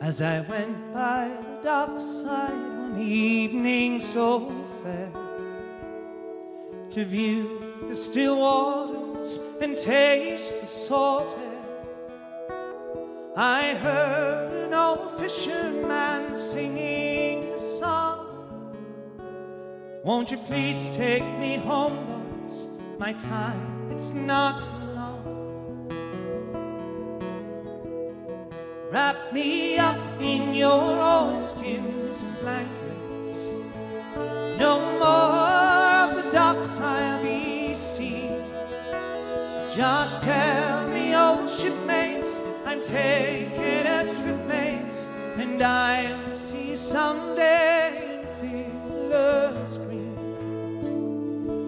As I went by the dockside one evening so fair, to view the still waters and taste the salt air, I heard an old fisherman singing a song. Won't you please take me home, boys? My time, it's not long. Wrap me up in your oilskins and blankets. No more of the docks I'll be seeing. Just tell me, old shipmates, I'm taking a trip, mates, and I'll see you someday in Fiddler's Green,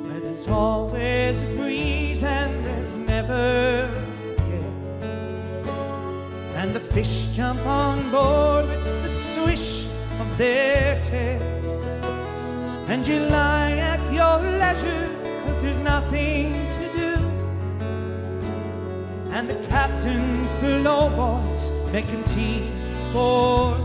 where there's always a breeze and there's never a gale, and the fish jump on board with the swish of their tail, and you lie at your leisure 'cause there's nothing to do, and the captains below, boys, making tea for